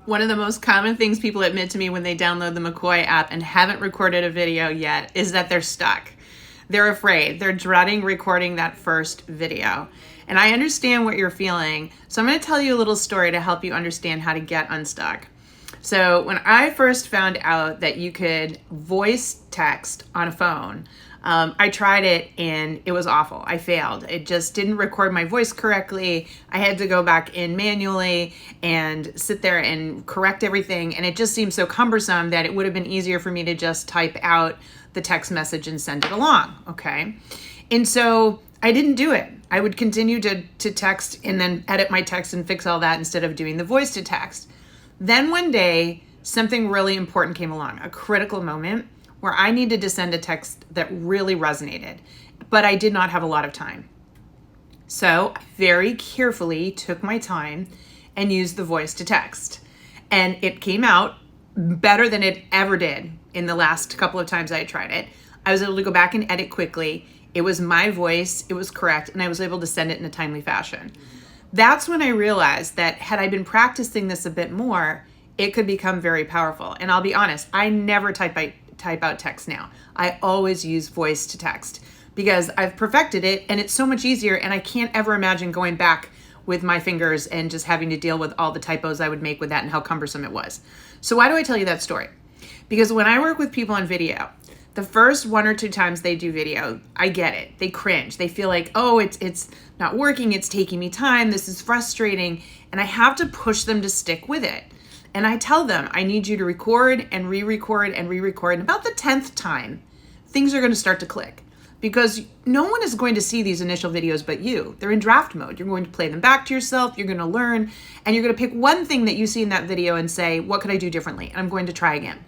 One of the most common things people admit to me when they download the McCoy app and haven't recorded a video yet is that they're stuck. They're afraid. They're dreading recording that first video. And I understand what you're feeling. So I'm going to tell you a little story to help you understand how to get unstuck. So when I first found out that you could voice text on a phone, I tried it and it was awful. I failed. It just didn't record my voice correctly. I had to go back in manually and sit there and correct everything. And it just seemed so cumbersome that it would have been easier for me to just type out the text message and send it along. Okay. And so I didn't do it. I would continue to text and then edit my text and fix all that instead of doing the voice to text. Then one day, something really important came along, a critical moment where I needed to send a text that really resonated, but I did not have a lot of time. So I very carefully took my time and used the voice to text. And it came out better than it ever did in the last couple of times I tried it. I was able to go back and edit quickly. It was my voice, it was correct, and I was able to send it in a timely fashion. That's when I realized that had I been practicing this a bit more, it could become very powerful. And I'll be honest, I never type out text now. I always use voice to text because I've perfected it and it's so much easier, and I can't ever imagine going back with my fingers and just having to deal with all the typos I would make with that and how cumbersome it was. So why do I tell you that story? Because when I work with people on video, the first 1 or 2 times they do video, I get it. They cringe. They feel like, oh, it's not working. It's taking me time. This is frustrating. And I have to push them to stick with it. And I tell them, I need you to record and re-record and re-record. And about the 10th time, things are going to start to click. Because no one is going to see these initial videos but you. They're in draft mode. You're going to play them back to yourself. You're going to learn. And you're going to pick one thing that you see in that video and say, what could I do differently? And I'm going to try again.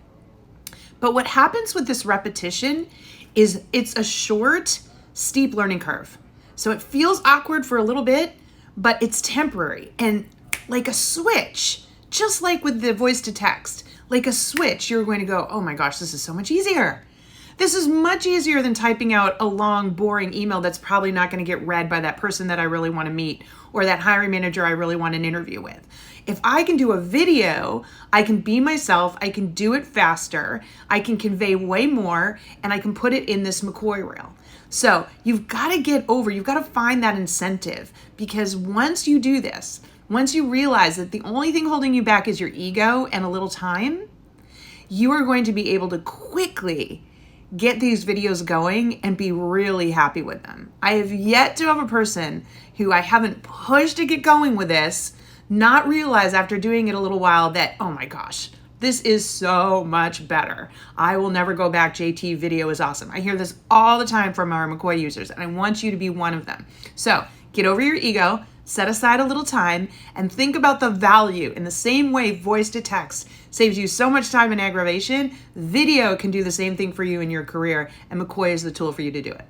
But what happens with this repetition is it's a short, steep learning curve. So it feels awkward for a little bit, but it's temporary. And like a switch, just like with the voice to text, like a switch, you're going to go, oh my gosh, this is so much easier. This is much easier than typing out a long, boring email that's probably not going to get read by that person that I really want to meet or that hiring manager I really want an interview with. If I can do a video, I can be myself, I can do it faster, I can convey way more, and I can put it in this McCoy reel. So you've got to get over, you've got to find that incentive, because once you do this, once you realize that the only thing holding you back is your ego and a little time, you are going to be able to quickly get these videos going and be really happy with them. I have yet to have a person who I haven't pushed to get going with this not realize after doing it a little while that, oh my gosh, this is so much better. I will never go back. JT, video is awesome. I hear this all the time from our McCoy users, and I want you to be one of them. So get over your ego, set aside a little time, and think about the value. In the same way voice to text saves you so much time and aggravation, video can do the same thing for you in your career, and McCoy is the tool for you to do it.